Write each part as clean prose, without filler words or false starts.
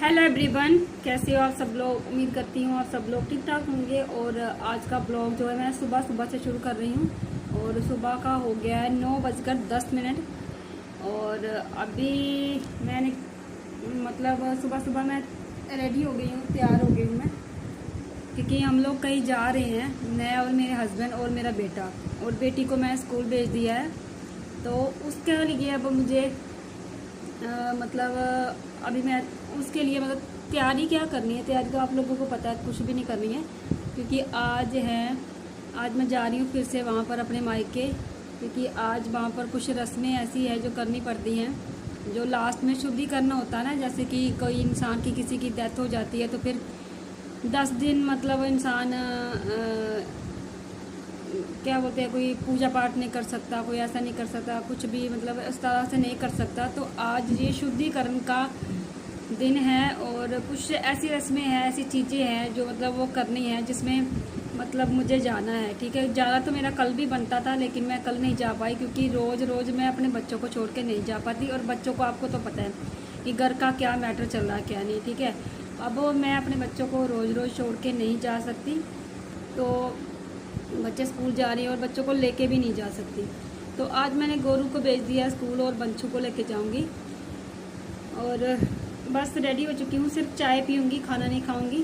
Hello everyone, कैसे हो आप सब लोग। उम्मीद करती हूँ आप सब लोग ठीक ठाक होंगे। और आज का ब्लॉग जो है मैं सुबह सुबह से शुरू कर रही हूँ। और सुबह का हो गया है 9:10। और अभी मैंने सुबह सुबह मैं रेडी हो गई हूँ, तैयार हो गई हूँ मैं, क्योंकि हम लोग कहीं जा रहे हैं, मैं और मेरे हस्बैंड और मेरा बेटा। और बेटी को मैं स्कूल भेज दिया है, तो उसके लिए अब मुझे अभी मैं उसके लिए तैयारी क्या करनी है। तैयारी तो आप लोगों को पता है, कुछ भी नहीं करनी है, क्योंकि आज मैं जा रही हूँ फिर से वहाँ पर अपने मायके, क्योंकि आज वहाँ पर कुछ रस्में ऐसी है जो करनी पड़ती हैं, जो लास्ट में शुद्धि करना होता है ना। जैसे कि कोई इंसान की किसी की डेथ हो जाती है तो फिर 10 दिन इंसान क्या बोलते हैं, कोई पूजा पाठ नहीं कर सकता, कोई ऐसा नहीं कर सकता, कुछ भी उस तरह से नहीं कर सकता। तो आज ये शुद्धिकरण का दिन है, और कुछ ऐसी रस्में हैं, ऐसी चीज़ें हैं जो वो करनी है, जिसमें मुझे जाना है। ठीक है, जाना तो मेरा कल भी बनता था, लेकिन मैं कल नहीं जा पाई, क्योंकि रोज़ रोज़ मैं अपने बच्चों को छोड़ के नहीं जा पाती। और बच्चों को आपको तो पता है कि घर का क्या मैटर चल रहा है क्या नहीं। ठीक है, अब मैं अपने बच्चों को रोज़ रोज़ छोड़ के नहीं जा सकती, तो बच्चे स्कूल जा रहे हैं और बच्चों को लेके भी नहीं जा सकती। तो आज मैंने गोरू को भेज दिया स्कूल, और बंचू को लेके जाऊंगी। और बस रेडी हो चुकी हूँ, सिर्फ चाय पीऊँगी, खाना नहीं खाऊँगी।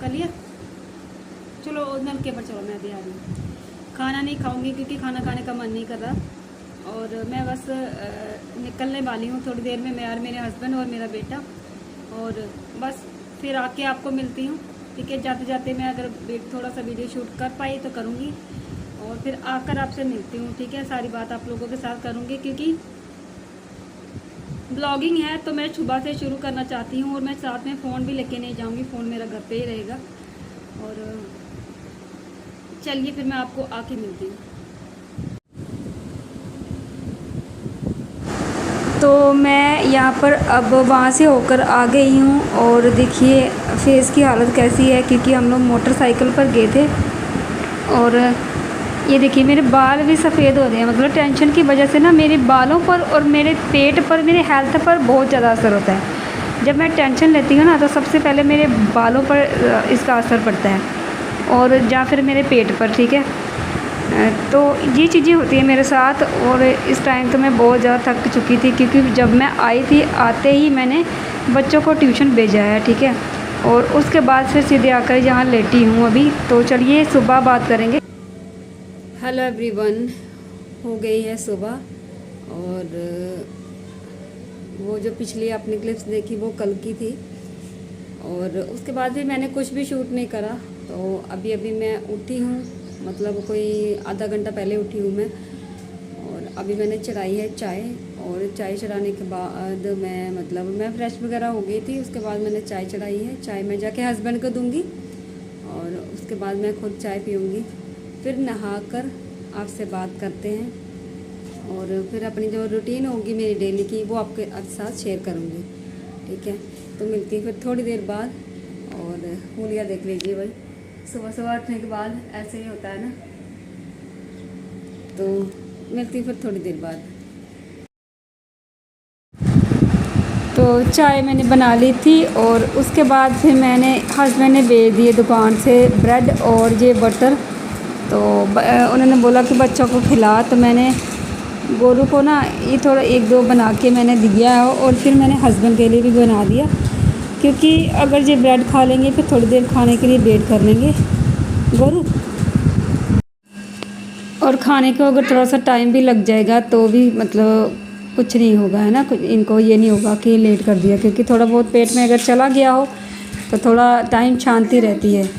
कर लिया, चलो नलके पर चलो, मैं अभी आ रही हूँ। खाना नहीं खाऊँगी क्योंकि खाना खाने का मन नहीं कर रहा। और मैं बस निकलने वाली हूँ थोड़ी देर में, मैं और मेरे हस्बैंड और मेरा बेटा। और बस फिर आके आपको मिलती हूँ। ठीक है, जाते जाते मैं अगर थोड़ा सा वीडियो शूट कर पाई तो करूँगी, और फिर आकर आपसे मिलती हूँ। ठीक है, सारी बात आप लोगों के साथ करूँगी, क्योंकि ब्लॉगिंग है तो मैं सुबह से शुरू करना चाहती हूँ। और मैं साथ में फ़ोन भी लेके नहीं जाऊँगी, फ़ोन मेरा घर पे ही रहेगा। और चलिए फिर मैं आपको आके मिलती हूँ। तो मैं यहाँ पर अब वहाँ से होकर आ गई हूँ, और देखिए फेस की हालत कैसी है, क्योंकि हम लोग मोटरसाइकिल पर गए थे। और ये देखिए मेरे बाल भी सफ़ेद हो रहे हैं, टेंशन की वजह से ना मेरे बालों पर और मेरे पेट पर, मेरे हेल्थ पर बहुत ज़्यादा असर होता है। जब मैं टेंशन लेती हूँ ना, तो सबसे पहले मेरे बालों पर इसका असर पड़ता है, और या फिर मेरे पेट पर। ठीक है, तो ये चीज़ें होती है मेरे साथ। और इस टाइम तो मैं बहुत ज़्यादा थक चुकी थी, क्योंकि जब मैं आई थी, आते ही मैंने बच्चों को ट्यूशन भेजा है। ठीक है, और उसके बाद फिर सीधे आकर यहाँ लेटी हूँ अभी। तो चलिए सुबह बात करेंगे। हेलो एवरीवन, हो गई है सुबह। और वो जो पिछली आपने क्लिप्स देखी वो कल की थी, और उसके बाद भी मैंने कुछ भी शूट नहीं करा। तो अभी अभी मैं उठी हूँ, कोई आधा घंटा पहले उठी हूँ मैं। और अभी मैंने चढ़ाई है चाय, और चाय चढ़ाने के बाद मैं फ्रेश वगैरह हो गई थी। उसके बाद मैंने चाय चढ़ाई है, चाय मैं जाके हस्बैंड को दूँगी, और उसके बाद मैं खुद चाय पीऊँगी। फिर नहाकर आपसे बात करते हैं, और फिर अपनी जो रूटीन होगी मेरी डेली की, वो आपके साथ शेयर करूँगी। ठीक है, तो मिलती है फिर थोड़ी देर बाद। और हुलिया देख लीजिए भाई, सुबह सुबह उठने के बाद ऐसे ही होता है ना। तो मिलती हूँ फिर थोड़ी देर बाद। तो चाय मैंने बना ली थी, और उसके बाद फिर मैंने हस्बैंड ने भेज दिए दुकान से ब्रेड और ये बटर। तो उन्होंने बोला कि बच्चों को खिला, तो मैंने गोरू को ना ये थोड़ा 1-2 बना के मैंने दिया है, और फिर मैंने हस्बैंड के लिए भी बना दिया, क्योंकि अगर ये ब्रेड खा लेंगे फिर थोड़ी देर खाने के लिए वेट कर लेंगे गोरू। और खाने को अगर थोड़ा सा टाइम भी लग जाएगा तो भी कुछ नहीं होगा, है ना। कुछ इनको ये नहीं होगा कि लेट कर दिया, क्योंकि थोड़ा बहुत पेट में अगर चला गया हो तो थोड़ा टाइम शांति रहती है।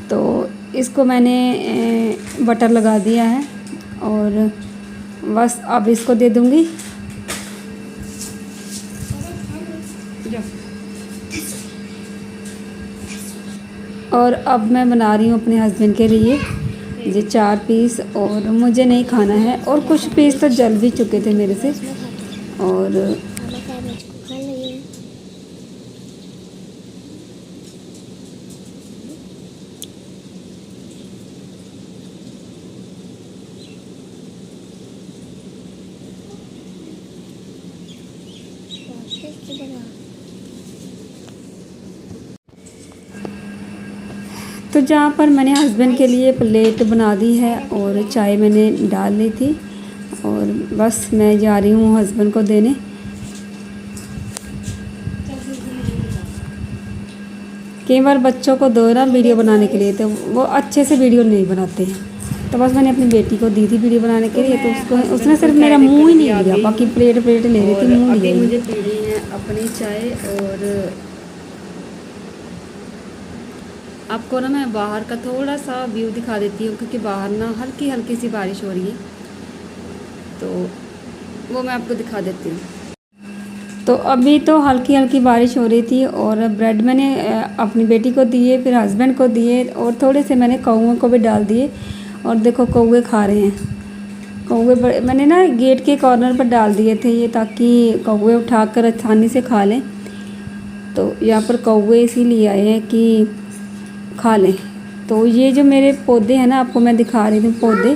तो इसको मैंने बटर लगा दिया है, और बस अब इसको दे दूँगी। और अब मैं बना रही हूँ अपने हस्बैंड के लिए ये 4 पीस, और मुझे नहीं खाना है। और कुछ पीस तो जल भी चुके थे मेरे से। और तो जहाँ पर मैंने हस्बैंड के लिए प्लेट बना दी है और चाय मैंने डाल ली थी और बस मैं जा रही हूँ हस्बैंड को देने। कई बार बच्चों को दो ना वीडियो बनाने के लिए, तो वो अच्छे से वीडियो नहीं बनाते हैं, तो बस मैंने अपनी बेटी को दी थी वीडियो बनाने के लिए, तो उसने सिर्फ मेरा मुंह ही नहीं लिया, बाकी प्लेट ले रही थी, मुंह नहीं लिया। मुझे पीनी है अपनी चाय और आपको ना मैं बाहर का थोड़ा सा व्यू दिखा देती हूँ, क्योंकि बाहर ना हल्की हल्की सी बारिश हो रही है, तो वो मैं आपको दिखा देती हूँ। तो अभी तो हल्की हल्की बारिश हो रही थी और ब्रेड मैंने अपनी बेटी को दिए, फिर हस्बैंड को दिए और थोड़े से मैंने कौओं को भी डाल दिए। और देखो कौवे खा रहे हैं। कौवे बड़े मैंने ना गेट के कॉर्नर पर डाल दिए थे ये, ताकि कौवे उठाकर आसानी से खा लें। तो यहाँ पर कौवे इसीलिए आए हैं कि खा लें। तो ये जो मेरे पौधे हैं ना, आपको मैं दिखा रही थी पौधे,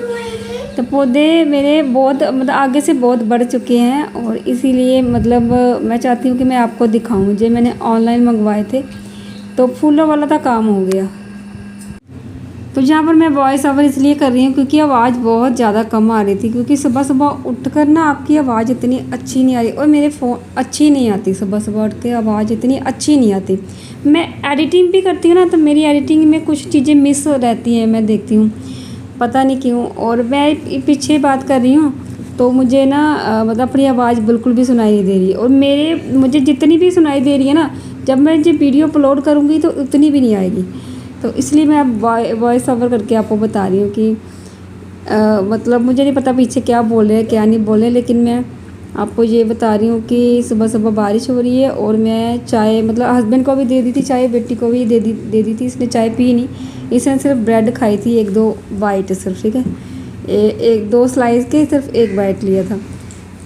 तो पौधे मेरे बहुत मतलब आगे से बहुत बढ़ चुके हैं और इसीलिए मतलब मैं चाहती हूँ कि मैं आपको दिखाऊं। जो मैंने ऑनलाइन मंगवाए थे, तो फूलों वाला था काम हो गया। तो जहाँ पर मैं वॉइस ओवर इसलिए कर रही हूँ क्योंकि आवाज़ बहुत ज़्यादा कम आ रही थी, क्योंकि सुबह सुबह उठकर ना आपकी आवाज़ इतनी अच्छी नहीं आ रही और मेरे फ़ोन अच्छी नहीं आती। सुबह सुबह उठ के आवाज़ इतनी अच्छी नहीं आती। मैं एडिटिंग भी करती हूँ ना, तो मेरी एडिटिंग में कुछ चीज़ें मिस रहती हैं, मैं देखती हूँ, पता नहीं क्यों। और मैं पीछे बात कर रही हूँ तो मुझे ना मतलब अपनी आवाज़ बिल्कुल भी सुनाई नहीं दे रही, और मुझे जितनी भी सुनाई दे रही है ना, जब मैं जब वीडियो अपलोड करूँगी तो उतनी भी नहीं आएगी। तो इसलिए मैं अब वॉइस ओवर करके आपको बता रही हूँ कि मतलब मुझे नहीं पता पीछे क्या बोल रहे हैं क्या नहीं बोल रहे, लेकिन मैं आपको ये बता रही हूँ कि सुबह सुबह बारिश हो रही है और मैं चाय मतलब हस्बैंड को भी दे दी थी चाय, बेटी को भी दे दी थी। इसने चाय पी नहीं, इसने सिर्फ ब्रेड खाई थी, एक दो बाइट सिर्फ, ठीक है, एक दो स्लाइस के सिर्फ एक बाइट लिया था।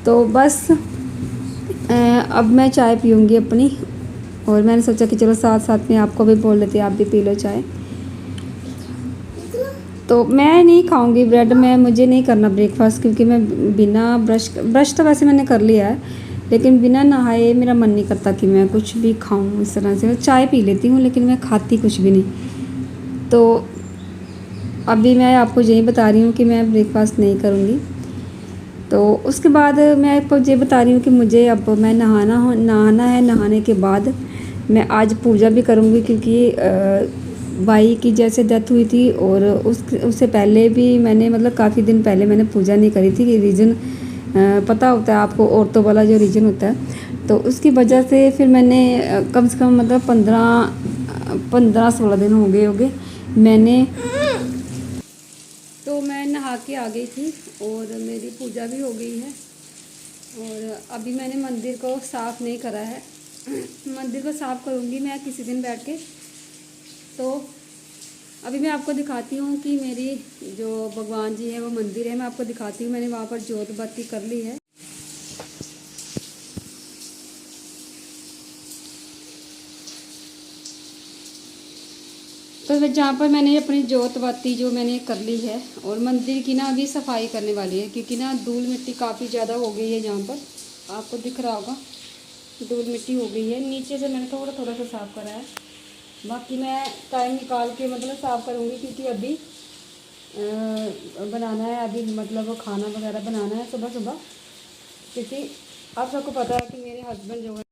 तो बस अब मैं चाय पीऊँगी अपनी, और मैंने सोचा कि चलो साथ साथ में आपको भी बोल लेते आप भी पी लो चाय। तो मैं नहीं खाऊंगी ब्रेड, मुझे नहीं करना ब्रेकफास्ट, क्योंकि मैं बिना ब्रश तो वैसे मैंने कर लिया है, लेकिन बिना नहाए मेरा मन नहीं करता कि मैं कुछ भी खाऊं। इस तरह से मैं चाय पी लेती हूँ, लेकिन मैं खाती कुछ भी नहीं। तो अभी मैं आपको यही बता रही हूँ कि मैं ब्रेकफास्ट नहीं करूँगी। तो उसके बाद मैं आपको ये बता रही हूँ कि मुझे अब मैं नहाना है। नहाने के बाद मैं आज पूजा भी करूँगी, क्योंकि भाई की जैसे डेथ हुई थी और उससे पहले भी मैंने मतलब काफ़ी दिन पहले मैंने पूजा नहीं करी थी। कि रीज़न पता होता है आपको, औरतों वाला जो रीज़न होता है, तो उसकी वजह से फिर मैंने कम से कम मतलब 15-16 दिन हो गए मैंने। तो मैं नहा के आ गई थी और मेरी पूजा भी हो गई है, और अभी मैंने मंदिर को साफ़ नहीं करा है। मंदिर को साफ़ करूँगी मैं किसी दिन बैठ के। तो अभी मैं आपको दिखाती हूँ कि मेरी जो भगवान जी है वो मंदिर है, मैं आपको दिखाती हूँ। मैंने वहाँ पर जोत बत्ती कर ली है। तो जहाँ पर मैंने अपनी जोत बत्ती जो मैंने कर ली है, और मंदिर की ना अभी सफाई करने वाली है, क्योंकि ना धूल मिट्टी काफ़ी ज़्यादा हो गई है। जहाँ पर आपको दिख रहा होगा धूल मिट्टी हो गई है। नीचे से मैंने थोड़ा थोड़ा सा साफ़ करा है, बाकी मैं टाइम निकाल के मतलब साफ़ करूँगी, क्योंकि अभी बनाना है, अभी मतलब खाना वगैरह बनाना है सुबह सुबह। क्योंकि आप सबको पता है कि मेरे हस्बैंड जो है,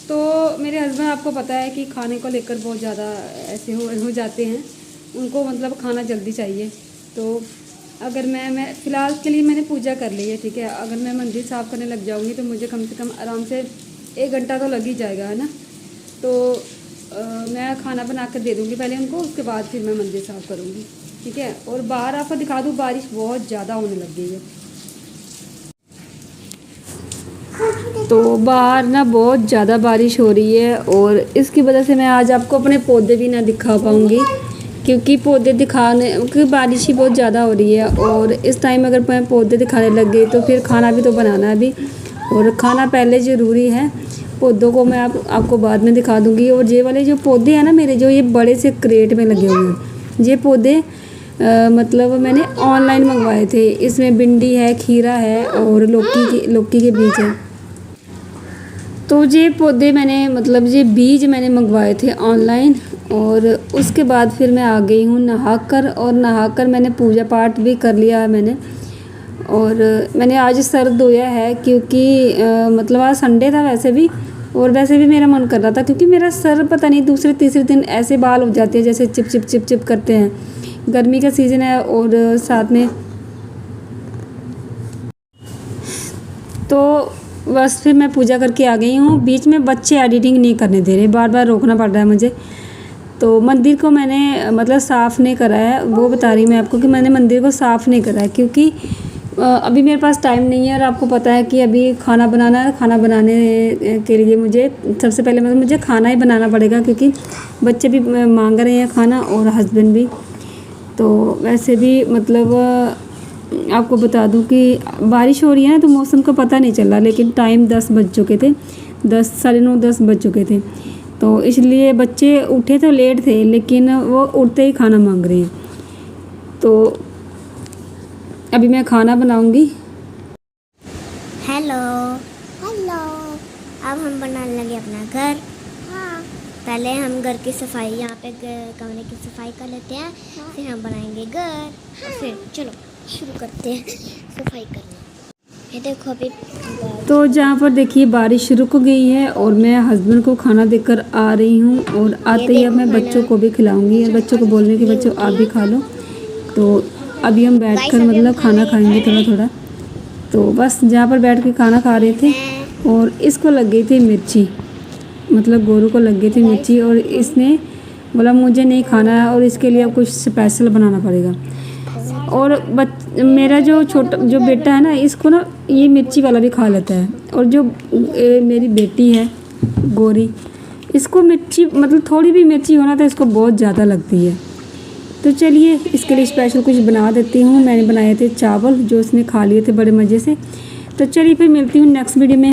तो मेरे हस्बैंड आपको पता है कि खाने को लेकर बहुत ज़्यादा ऐसे हो जाते हैं, उनको मतलब खाना जल्दी चाहिए। तो अगर मैं फ़िलहाल के लिए मैंने पूजा कर ली है, ठीक है। अगर मैं मंदिर साफ़ करने लग जाऊंगी तो मुझे कम से कम आराम से 1 घंटा तो लग ही जाएगा, है ना। तो मैं खाना बना कर दे दूँगी पहले उनको, उसके बाद फिर मैं मंदिर साफ़ करूँगी, ठीक है। और बाहर आपको दिखा दूँ, बारिश बहुत ज़्यादा होने लग गई है। तो बाहर ना बहुत ज़्यादा बारिश हो रही है, और इसकी वजह से मैं आज आपको अपने पौधे भी ना दिखा पाऊँगी, क्योंकि पौधे दिखाने क्योंकि बारिश ही बहुत ज़्यादा हो रही है। और इस टाइम अगर मैं पौधे दिखाने लग गई तो फिर खाना भी तो बनाना है अभी, और खाना पहले ज़रूरी है। पौधों को मैं आपको बाद में दिखा दूँगी। और ये वाले जो पौधे हैं ना मेरे, जो ये बड़े से क्रेट में लगे हुए हैं, ये पौधे मतलब मैंने ऑनलाइन मंगवाए थे। इसमें भिंडी है, खीरा है और लौकी के बीज है। तो ये पौधे मैंने मतलब ये बीज मैंने मंगवाए थे ऑनलाइन, और उसके बाद फिर मैं आ गई हूँ नहाकर मैंने पूजा पाठ भी कर लिया है मैंने। और मैंने आज सर धोया है क्योंकि मतलब आज संडे था वैसे भी, और वैसे भी मेरा मन कर रहा था क्योंकि मेरा सर पता नहीं दूसरे तीसरे दिन ऐसे बाल हो जाते हैं जैसे चिप चिप चिप चिप करते हैं। गर्मी का सीज़न है और साथ में तो बस फिर मैं पूजा करके आ गई हूँ। बीच में बच्चे एडिटिंग नहीं करने दे रहे, बार बार रोकना पड़ रहा है मुझे। तो मंदिर को मैंने मतलब साफ़ नहीं करा है, वो बता रही मैं आपको कि मैंने मंदिर को साफ़ नहीं करा है क्योंकि अभी मेरे पास टाइम नहीं है। और आपको पता है कि अभी खाना बनाना है, खाना बनाने के लिए मुझे सबसे पहले मतलब मुझे खाना ही बनाना पड़ेगा क्योंकि बच्चे भी मांग रहे हैं खाना और हस्बैंड भी। तो वैसे भी मतलब आपको बता दूं कि बारिश हो रही है ना, तो मौसम का पता नहीं चल रहा, लेकिन टाइम 10 बज चुके थे, 10 साढ़े 9 10 बज चुके थे। तो इसलिए बच्चे उठे तो लेट थे लेकिन वो उठते ही खाना मांग रहे हैं। तो अभी मैं खाना बनाऊंगी। हेलो हेलो, अब हम बनाने लगे अपना घर। हाँ, पहले हम घर की सफाई, यहाँ पे कमरे की सफाई कर लेते हैं। हाँ। फिर हम बनाएंगे घर। हाँ। फिर चलो शुरू करते हैं सफाई करना। ये देखो अभी तो जहाँ पर देखिए बारिश रुक गई है और मैं हस्बैंड को खाना देकर आ रही हूँ और आते ही अब मैं बच्चों को भी खिलाऊंगी और बच्चों को बोल रही हूँ कि बच्चों आप भी खा लो। तो अभी हम बैठकर मतलब खाना खाएंगे थोड़ा थोड़ा। तो बस जहाँ पर बैठ के खाना खा रहे थे और इसको लग गई थी मिर्ची, मतलब गोरू को लग गई थी मिर्ची और इसने बोला मुझे नहीं खाना है और इसके लिए अब कुछ स्पेशल बनाना पड़ेगा। और मेरा जो बेटा है ना, इसको ना ये मिर्ची वाला भी खा लेता है। और जो मेरी बेटी है गोरी, इसको मिर्ची मतलब थोड़ी भी मिर्ची होना तो इसको बहुत ज़्यादा लगती है। तो चलिए इसके लिए स्पेशल कुछ बना देती हूँ। मैंने बनाए थे चावल जो इसने खा लिए थे बड़े मज़े से। तो चलिए फिर मिलती हूँ नेक्स्ट वीडियो में।